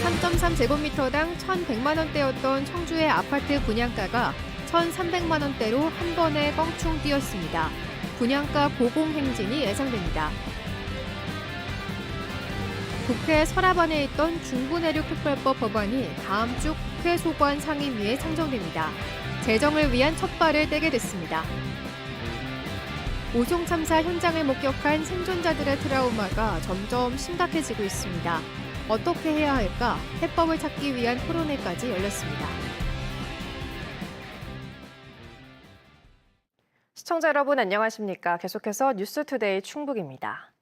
3.3제곱미터당 1,100만 원대였던 청주의 아파트 분양가가 1,300만 원대로 한 번에 껑충 뛰었습니다. 분양가 보공 행진이 예상됩니다. 국회 서랍안에 있던 중부내륙 특별법 법안이 다음 주 국회 소관 상임위에 상정됩니다. 제정을 위한 첫 발을 떼게 됐습니다. 오송 참사 현장을 목격한 생존자들의 트라우마가 점점 심각해지고 있습니다. 어떻게 해야 할까? 해법을 찾기 위한 토론회까지 열렸습니다. 시청자 여러분 안녕하십니까? 계속해서 뉴스투데이 충북입니다.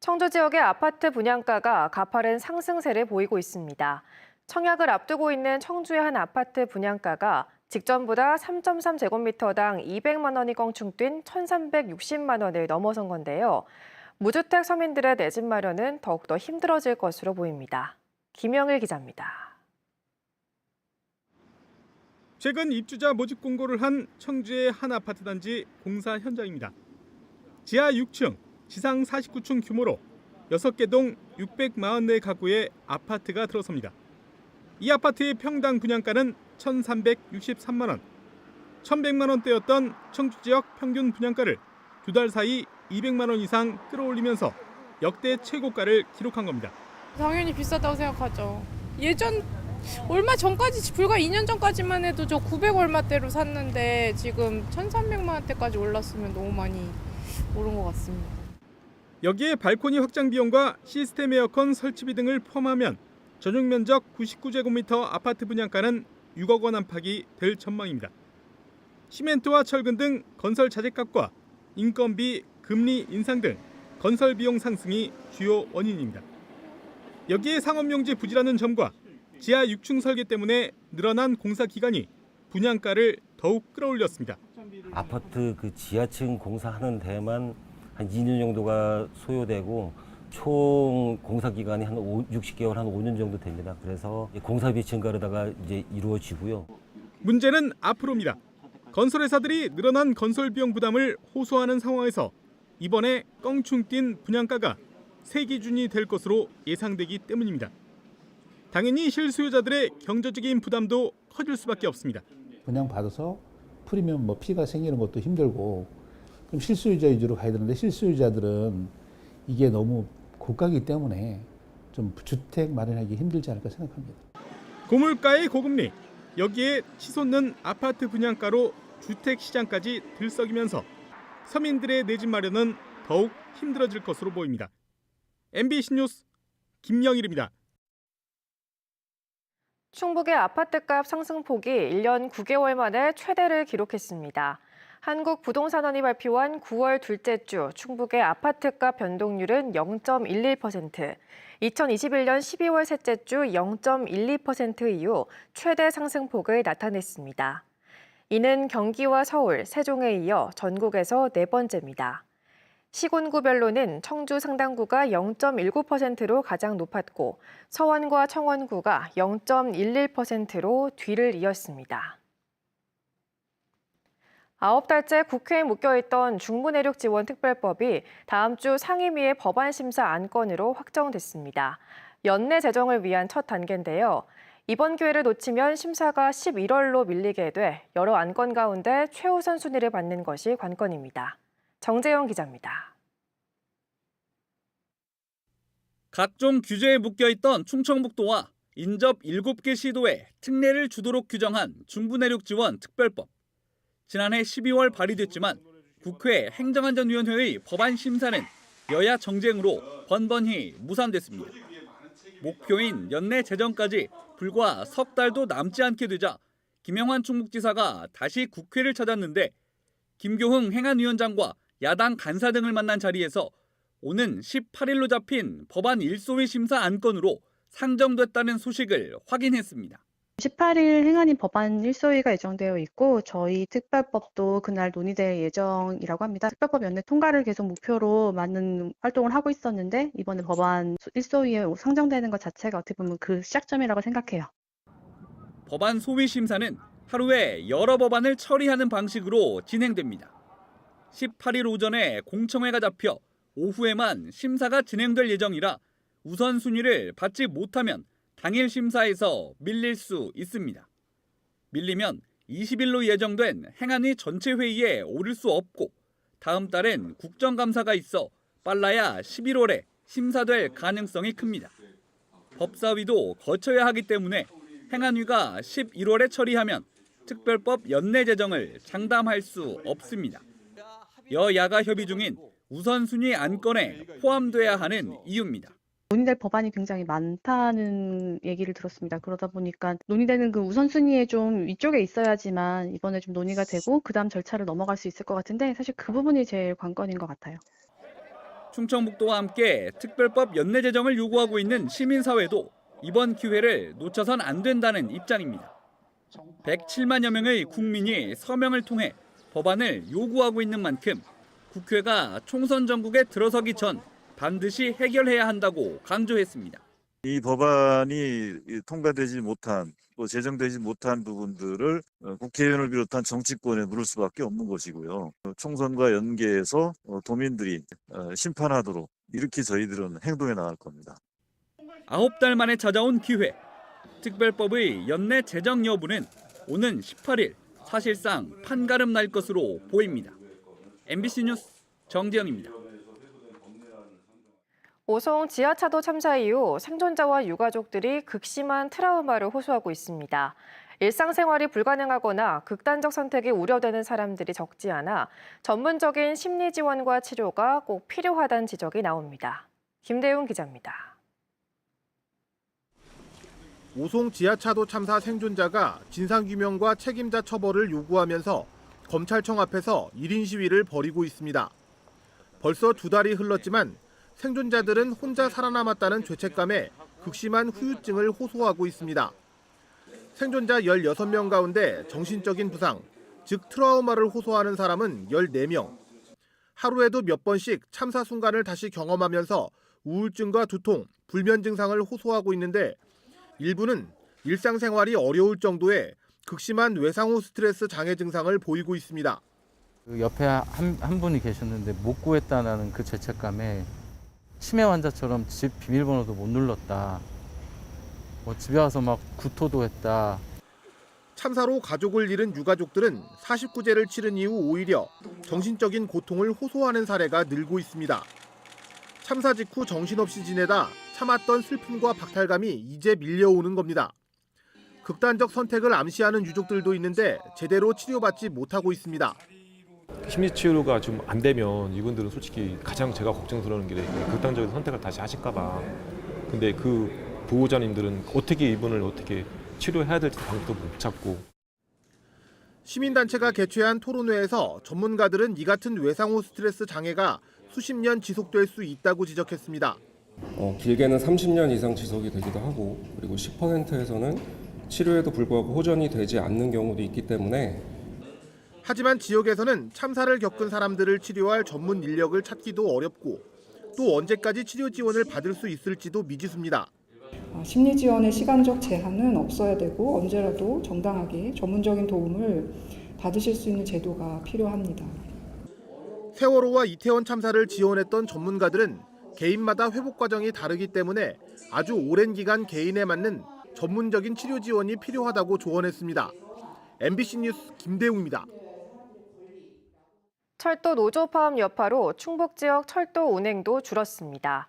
청주 지역의 아파트 분양가가 가파른 상승세를 보이고 있습니다. 청약을 앞두고 있는 청주의 한 아파트 분양가가 직전보다 3.3제곱미터당 200만 원이 껑충 뛴 1,360만 원을 넘어선 건데요. 무주택 서민들의 내 집 마련은 더욱더 힘들어질 것으로 보입니다. 김영일 기자입니다. 최근 입주자 모집 공고를 한 청주의 한 아파트 단지 공사 현장입니다. 지하 6층, 지상 49층 규모로 6개 동 640네 가구의 아파트가 들어섭니다. 이 아파트의 평당 분양가는 1,363만 원, 1,100만 원대였던 청주 지역 평균 분양가를 두 달 사이 200만 원 이상 끌어올리면서 역대 최고가를 기록한 겁니다. 당연히 비싸다고 생각하죠. 얼마 전까지 불과 2년 전까지만 해도 저 900 얼마대로 샀는데 지금 1,300만 원대까지 올랐으면 너무 많이 오른 것 같습니다. 여기에 발코니 확장 비용과 시스템 에어컨 설치비 등을 포함하면 전용 면적 99제곱미터 아파트 분양가는 6억 원 안팎이 될 전망입니다. 시멘트와 철근 등 건설 자재값과 인건비, 금리 인상 등 건설 비용 상승이 주요 원인입니다. 여기에 상업용지 부지라는 점과 지하 6층 설계 때문에 늘어난 공사 기간이 분양가를 더욱 끌어올렸습니다. 아파트 그 지하층 공사하는 데만 한 2년 정도가 소요되고 총 공사 기간이 한 60개월, 한 5년 정도 됩니다. 그래서 공사비 증가로다가 이제 이루어지고요. 문제는 앞으로입니다. 건설회사들이 늘어난 건설 비용 부담을 호소하는 상황에서 이번에 껑충 뛴 분양가가 새 기준이 될 것으로 예상되기 때문입니다. 당연히 실수요자들의 경제적인 부담도 커질 수밖에 없습니다. 분양받아서 프리미엄 피가 생기는 것도 힘들고 그럼 실수요자 위주로 가야 되는데 실수요자들은 이게 너무 고가이기 때문에 좀 주택 마련하기 힘들지 않을까 생각합니다. 고물가의 고금리, 여기에 치솟는 아파트 분양가로 주택 시장까지 들썩이면서 서민들의 내 집 마련은 더욱 힘들어질 것으로 보입니다. MBC 뉴스 김영일입니다. 충북의 아파트값 상승폭이 1년 9개월 만에 최대를 기록했습니다. 한국부동산원이 발표한 9월 둘째 주 충북의 아파트값 변동률은 0.11%, 2021년 12월 셋째 주 0.12% 이후 최대 상승폭을 나타냈습니다. 이는 경기와 서울, 세종에 이어 전국에서 네 번째입니다. 시군구별로는 청주 상당구가 0.19%로 가장 높았고 서원과 청원구가 0.11%로 뒤를 이었습니다. 9달째 국회에 묶여있던 중부내륙 지원 특별법이 다음 주 상임위의 법안 심사 안건으로 확정됐습니다. 연내 제정을 위한 첫 단계인데요. 이번 기회를 놓치면 심사가 11월로 밀리게 돼 여러 안건 가운데 최우선 순위를 받는 것이 관건입니다. 정재영 기자입니다. 각종 규제에 묶여있던 충청북도와 인접 7개 시도에 특례를 주도록 규정한 중부내륙 지원 특별법. 지난해 12월 발의됐지만 국회 행정안전위원회의 법안 심사는 여야 정쟁으로 번번이 무산됐습니다. 목표인 연내 제정까지 불과 석 달도 남지 않게 되자 김영환 충북지사가 다시 국회를 찾았는데 김교흥 행안위원장과 야당 간사 등을 만난 자리에서 오는 18일로 잡힌 법안 일소위 심사 안건으로 상정됐다는 소식을 확인했습니다. 18일 행안위 법안 일소위가 예정되어 있고 저희 특별법도 그날 논의될 예정이라고 합니다. 특별법 연내 통과를 계속 목표로 많은 활동을 하고 있었는데 이번에 법안 일소위에 상정되는 것 자체가 어떻게 보면 그 시작점이라고 생각해요. 법안 소위 심사는 하루에 여러 법안을 처리하는 방식으로 진행됩니다. 18일 오전에 공청회가 잡혀 오후에만 심사가 진행될 예정이라 우선순위를 받지 못하면 당일 심사에서 밀릴 수 있습니다. 밀리면 20일로 예정된 행안위 전체 회의에 오를 수 없고 다음 달엔 국정감사가 있어 빨라야 11월에 심사될 가능성이 큽니다. 법사위도 거쳐야 하기 때문에 행안위가 11월에 처리하면 특별법 연내 제정을 장담할 수 없습니다. 여야가 협의 중인 우선순위 안건에 포함돼야 하는 이유입니다. 논의될 법안이 굉장히 많다는 얘기를 들었습니다. 그러다 보니까 논의되는 그 우선순위에 좀 위쪽에 있어야지만 이번에 좀 논의가 되고 그다음 절차를 넘어갈 수 있을 것 같은데 사실 그 부분이 제일 관건인 것 같아요. 충청북도와 함께 특별법 연내 제정을 요구하고 있는 시민사회도 이번 기회를 놓쳐선 안 된다는 입장입니다. 107만여 명의 국민이 서명을 통해 법안을 요구하고 있는 만큼 국회가 총선 전국에 들어서기 전 반드시 해결해야 한다고 강조했습니다. 이 법안이 통과되지 못한, 또 제정되지 못한 부분들을 국회의원을 비롯한 정치권에 물을 수밖에 없는 것이고요. 총선과 연계해서 도민들이 심판하도록 이렇게 저희들은 행동해 나갈 겁니다. 9달 만에 찾아온 기회. 특별법의 연내 제정 여부는 오는 18일 사실상 판가름 날 것으로 보입니다. MBC 뉴스 정지영입니다. 오송 지하차도 참사 이후 생존자와 유가족들이 극심한 트라우마를 호소하고 있습니다. 일상생활이 불가능하거나 극단적 선택이 우려되는 사람들이 적지 않아 전문적인 심리 지원과 치료가 꼭 필요하다는 지적이 나옵니다. 김대웅 기자입니다. 오송 지하차도 참사 생존자가 진상규명과 책임자 처벌을 요구하면서 검찰청 앞에서 1인 시위를 벌이고 있습니다. 벌써 2달이 흘렀지만 생존자들은 혼자 살아남았다는 죄책감에 극심한 후유증을 호소하고 있습니다. 생존자 16명 가운데 정신적인 부상, 즉 트라우마를 호소하는 사람은 14명. 하루에도 몇 번씩 참사 순간을 다시 경험하면서 우울증과 두통, 불면 증상을 호소하고 있는데 일부는 일상생활이 어려울 정도의 극심한 외상후 스트레스 장애 증상을 보이고 있습니다. 그 옆에 한 분이 계셨는데 못 구했다는 그 죄책감에 치매 환자처럼 집 비밀번호도 못 눌렀다. 집에 와서 막 구토도 했다. 참사로 가족을 잃은 유가족들은 49제를 치른 이후 오히려 정신적인 고통을 호소하는 사례가 늘고 있습니다. 참사 직후 정신없이 지내다 참았던 슬픔과 박탈감이 이제 밀려오는 겁니다. 극단적 선택을 암시하는 유족들도 있는데 제대로 치료받지 못하고 있습니다. 심리치료가 좀 안 되면 이분들은 솔직히 가장 제가 걱정스러운 게 극단적인 선택을 다시 하실까 봐. 근데 그 보호자님들은 이분을 어떻게 치료해야 될지 방법도 못 찾고. 시민단체가 개최한 토론회에서 전문가들은 이 같은 외상후 스트레스 장애가 수십 년 지속될 수 있다고 지적했습니다. 길게는 30년 이상 지속이 되기도 하고 그리고 10%에서는 치료에도 불구하고 호전이 되지 않는 경우도 있기 때문에 하지만 지역에서는 참사를 겪은 사람들을 치료할 전문 인력을 찾기도 어렵고 또 언제까지 치료 지원을 받을 수 있을지도 미지수입니다. 심리 지원의 시간적 제한은 없어야 되고 언제라도 정당하게 전문적인 도움을 받으실 수 있는 제도가 필요합니다. 세월호와 이태원 참사를 지원했던 전문가들은 개인마다 회복 과정이 다르기 때문에 아주 오랜 기간 개인에 맞는 전문적인 치료 지원이 필요하다고 조언했습니다. MBC 뉴스 김대웅입니다. 철도 노조 파업 여파로 충북 지역 철도 운행도 줄었습니다.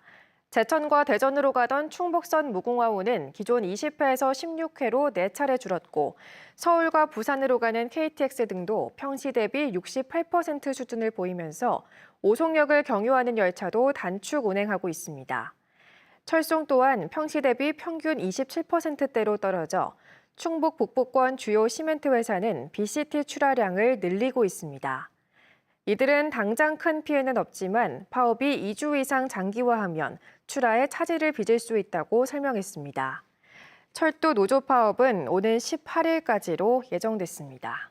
제천과 대전으로 가던 충북선 무궁화호는 기존 20회에서 16회로 4차례 줄었고 서울과 부산으로 가는 KTX 등도 평시 대비 68% 수준을 보이면서 오송역을 경유하는 열차도 단축 운행하고 있습니다. 철송 또한 평시 대비 평균 27%대로 떨어져 충북 북부권 주요 시멘트 회사는 BCT 출하량을 늘리고 있습니다. 이들은 당장 큰 피해는 없지만 파업이 2주 이상 장기화하면 출하에 차질을 빚을 수 있다고 설명했습니다. 철도 노조 파업은 오는 18일까지로 예정됐습니다.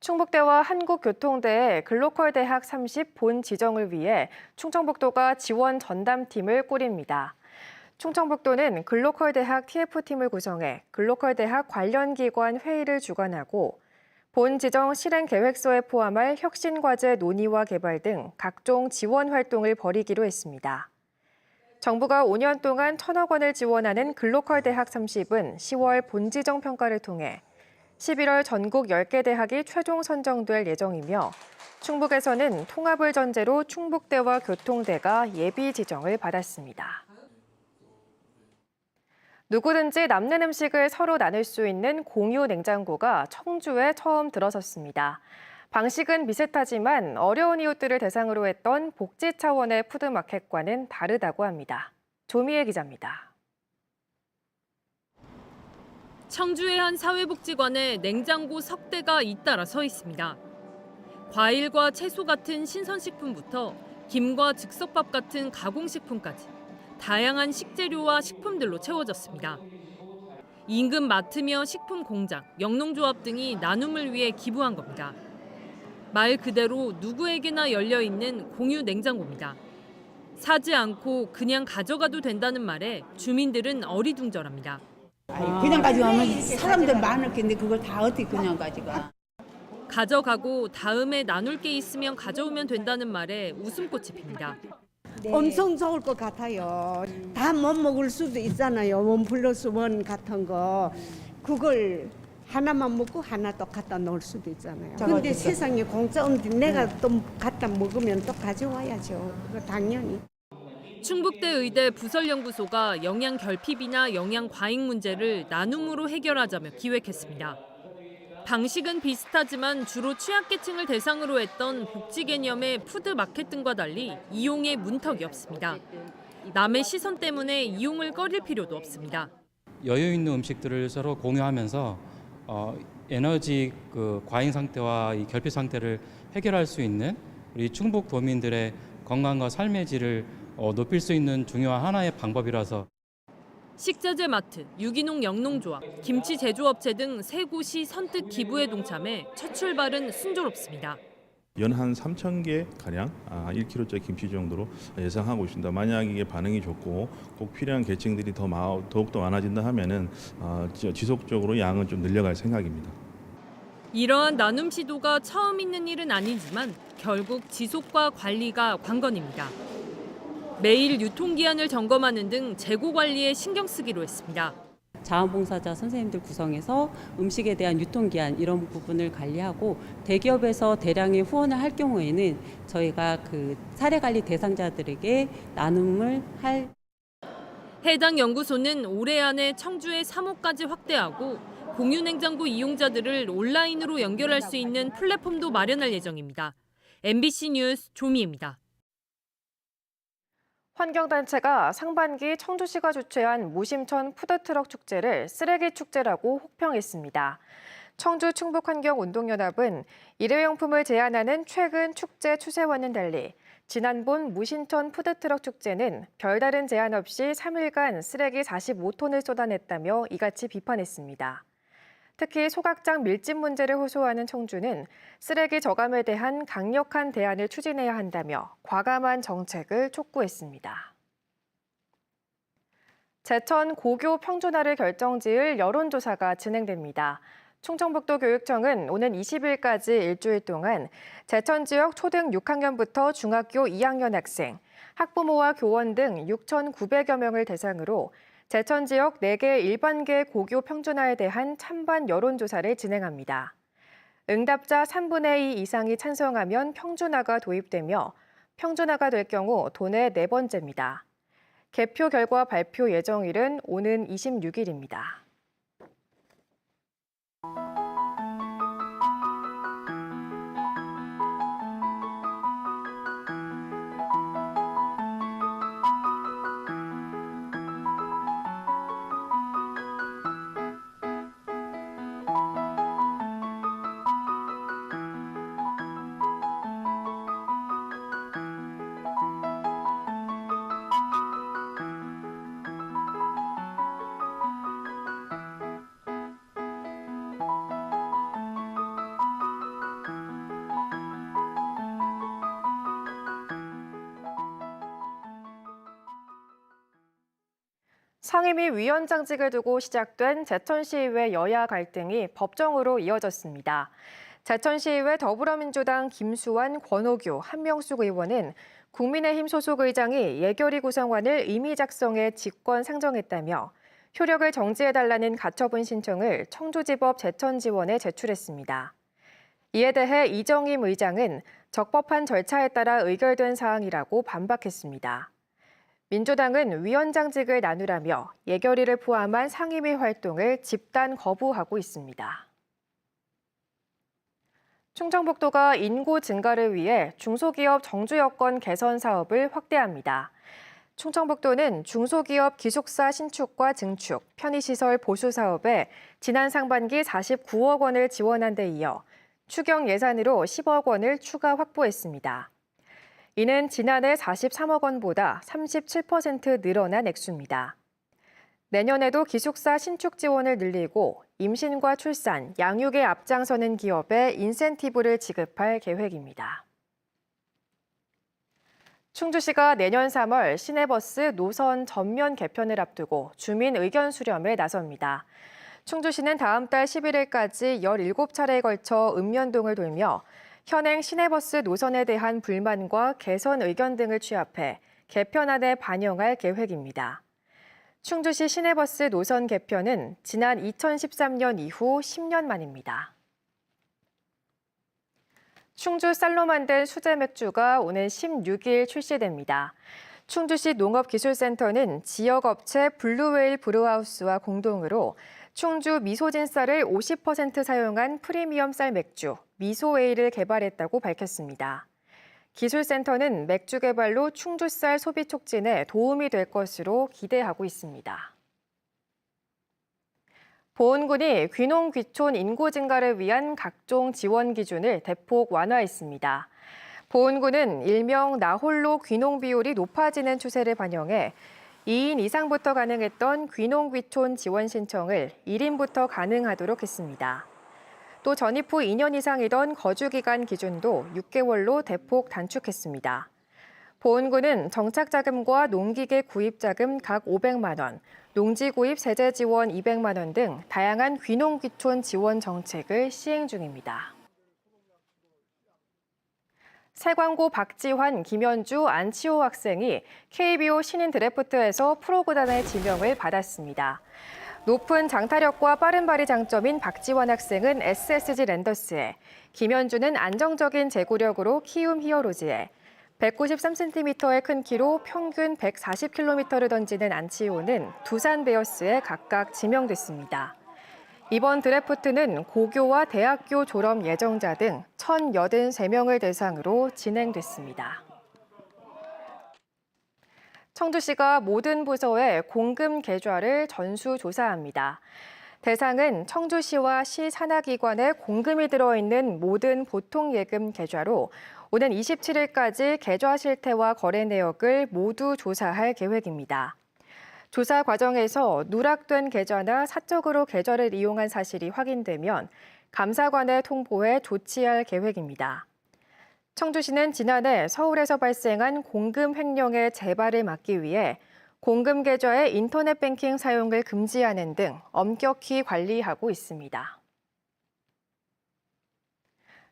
충북대와 한국교통대의 글로컬 대학 30 본 지정을 위해 충청북도가 지원 전담팀을 꾸립니다. 충청북도는 글로컬 대학 TF팀을 구성해 글로컬 대학 관련 기관 회의를 주관하고 본 지정 실행 계획서에 포함할 혁신 과제 논의와 개발 등 각종 지원 활동을 벌이기로 했습니다. 정부가 5년 동안 1,000억 원을 지원하는 글로컬 대학 30은 10월 본지정 평가를 통해 11월 전국 10개 대학이 최종 선정될 예정이며 충북에서는 통합을 전제로 충북대와 교통대가 예비 지정을 받았습니다. 누구든지 남는 음식을 서로 나눌 수 있는 공유 냉장고가 청주에 처음 들어섰습니다. 방식은 비슷하지만 어려운 이웃들을 대상으로 했던 복지 차원의 푸드마켓과는 다르다고 합니다. 조미애 기자입니다. 청주의 한 사회복지관에 냉장고 석 대가 잇따라 서 있습니다. 과일과 채소 같은 신선식품부터 김과 즉석밥 같은 가공식품까지 다양한 식재료와 식품들로 채워졌습니다. 인근 마트며 식품 공장, 영농조합 등이 나눔을 위해 기부한 겁니다. 말 그대로 누구에게나 열려있는 공유 냉장고입니다. 사지 않고 그냥 가져가도 된다는 말에 주민들은 어리둥절합니다. 그냥 가져가면 사람들 많을 텐데 그걸 다 어떻게 그냥 가져가. 가져가고 다음에 나눌 게 있으면 가져오면 된다는 말에 웃음꽃이 핍니다. 엄청 좋을 것 같아요. 다 못 먹을 수도 있잖아요. 1+1 같은 거. 그걸 하나만 먹고 하나 또 갖다 놓을 수도 있잖아요. 근데 세상에 공짜 없는데 내가 또 갖다 먹으면 또 가져와야죠. 그거 당연히. 충북대 의대 부설연구소가 영양 결핍이나 영양 과잉 문제를 나눔으로 해결하자며 기획했습니다. 방식은 비슷하지만 주로 취약계층을 대상으로 했던 복지 개념의 푸드마켓 등과 달리 이용에 문턱이 없습니다. 남의 시선 때문에 이용을 꺼릴 필요도 없습니다. 여유 있는 음식들을 서로 공유하면서 에너지 과잉 상태와 이 결핍 상태를 해결할 수 있는 우리 충북 도민들의 건강과 삶의 질을 높일 수 있는 중요한 하나의 방법이라서 식자재 마트, 유기농 영농조합, 김치 제조업체 등 세 곳이 선뜻 기부에 동참해 첫 출발은 순조롭습니다. 연 한 3,000개 가량 1kg짜리 김치 정도로 예상하고 있습니다. 만약 이게 반응이 좋고 꼭 필요한 계층들이 더욱더 많아진다 하면은 지속적으로 양은 좀 늘려갈 생각입니다. 이러한 나눔 시도가 처음 있는 일은 아니지만 결국 지속과 관리가 관건입니다. 매일 유통기한을 점검하는 등 재고 관리에 신경 쓰기로 했습니다. 자원봉사자 선생님들 구성해서 음식에 대한 유통기한 이런 부분을 관리하고 대기업에서 대량의 후원을 할 경우에는 저희가 그 사례관리 대상자들에게 나눔을 할. 해당 연구소는 올해 안에 청주의 3호까지 확대하고 공유 냉장고 이용자들을 온라인으로 연결할 수 있는 플랫폼도 마련할 예정입니다. MBC 뉴스 조미입니다. 환경단체가 상반기 청주시가 주최한 무심천 푸드트럭 축제를 쓰레기 축제라고 혹평했습니다. 청주 충북환경운동연합은 일회용품을 제한하는 최근 축제 추세와는 달리 지난번 무심천 푸드트럭 축제는 별다른 제한 없이 3일간 쓰레기 45톤을 쏟아냈다며 이같이 비판했습니다. 특히 소각장 밀집 문제를 호소하는 청주는 쓰레기 저감에 대한 강력한 대안을 추진해야 한다며 과감한 정책을 촉구했습니다. 제천 고교 평준화를 결정지을 여론조사가 진행됩니다. 충청북도 교육청은 오는 20일까지 일주일 동안 제천 지역 초등 6학년부터 중학교 2학년 학생, 학부모와 교원 등 6,900여 명을 대상으로 제천 지역 4개 일반계 고교 평준화에 대한 찬반 여론조사를 진행합니다. 응답자 3분의 2 이상이 찬성하면 평준화가 도입되며 평준화가 될 경우 도내 4번째입니다. 개표 결과 발표 예정일은 오는 26일입니다. 상임위 위원장직을 두고 시작된 제천시의회 여야 갈등이 법정으로 이어졌습니다. 제천시의회 더불어민주당 김수환, 권오규, 한명숙 의원은 국민의힘 소속 의장이 예결위 구성안을 임의 작성해 직권 상정했다며 효력을 정지해달라는 가처분 신청을 청주지법 제천지원에 제출했습니다. 이에 대해 이정임 의장은 적법한 절차에 따라 의결된 사항이라고 반박했습니다. 민주당은 위원장직을 나누라며 예결위를 포함한 상임위 활동을 집단 거부하고 있습니다. 충청북도가 인구 증가를 위해 중소기업 정주 여건 개선 사업을 확대합니다. 충청북도는 중소기업 기숙사 신축과 증축, 편의시설 보수 사업에 지난 상반기 49억 원을 지원한 데 이어 추경 예산으로 10억 원을 추가 확보했습니다. 이는 지난해 43억 원보다 37% 늘어난 액수입니다. 내년에도 기숙사 신축 지원을 늘리고 임신과 출산, 양육에 앞장서는 기업에 인센티브를 지급할 계획입니다. 충주시가 내년 3월 시내버스 노선 전면 개편을 앞두고 주민 의견 수렴에 나섭니다. 충주시는 다음 달 11일까지 17차례에 걸쳐 읍면동을 돌며 현행 시내버스 노선에 대한 불만과 개선 의견 등을 취합해 개편안에 반영할 계획입니다. 충주시 시내버스 노선 개편은 지난 2013년 이후 10년 만입니다. 충주 쌀로 만든 수제 맥주가 오는 16일 출시됩니다. 충주시 농업기술센터는 지역업체 블루웨일 브루하우스와 공동으로 충주 미소진 쌀을 50% 사용한 프리미엄 쌀 맥주, 미소웨일을 개발했다고 밝혔습니다. 기술센터는 맥주 개발로 충주 쌀 소비 촉진에 도움이 될 것으로 기대하고 있습니다. 보훈군이 귀농 귀촌 인구 증가를 위한 각종 지원 기준을 대폭 완화했습니다. 보훈군은 일명 나홀로 귀농 비율이 높아지는 추세를 반영해 2인 이상부터 가능했던 귀농 귀촌 지원 신청을 1인부터 가능하도록 했습니다. 또 전입 후 2년 이상이던 거주기간 기준도 6개월로 대폭 단축했습니다. 보훈군은 정착자금과 농기계 구입자금 각 500만 원, 농지 구입 세제 지원 200만 원 등 다양한 귀농 귀촌 지원 정책을 시행 중입니다. 세광고 박지환, 김현주, 안치호 학생이 KBO 신인 드래프트에서 프로구단의 지명을 받았습니다. 높은 장타력과 빠른 발이 장점인 박지환 학생은 SSG 랜더스에, 김현주는 안정적인 제구력으로 키움 히어로즈에, 193cm의 큰 키로 평균 140km를 던지는 안치호는 두산 베어스에 각각 지명됐습니다. 이번 드래프트는 고교와 대학교 졸업 예정자 등 1,083명을 대상으로 진행됐습니다. 청주시가 모든 부서의 공금 계좌를 전수조사합니다. 대상은 청주시와 시 산하기관에 공금이 들어있는 모든 보통예금 계좌로 오는 27일까지 계좌 실태와 거래 내역을 모두 조사할 계획입니다. 조사 과정에서 누락된 계좌나 사적으로 계좌를 이용한 사실이 확인되면 감사관에 통보해 조치할 계획입니다. 청주시는 지난해 서울에서 발생한 공금 횡령의 재발을 막기 위해 공금 계좌의 인터넷 뱅킹 사용을 금지하는 등 엄격히 관리하고 있습니다.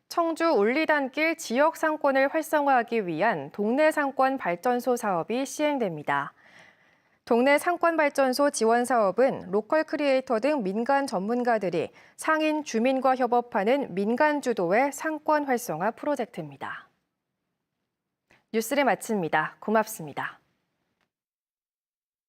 청주 울리단길 지역 상권을 활성화하기 위한 동네 상권 발전소 사업이 시행됩니다. 동네 상권발전소 지원 사업은 로컬 크리에이터 등 민간 전문가들이 상인 주민과 협업하는 민간 주도의 상권 활성화 프로젝트입니다. 뉴스를 마칩니다. 고맙습니다.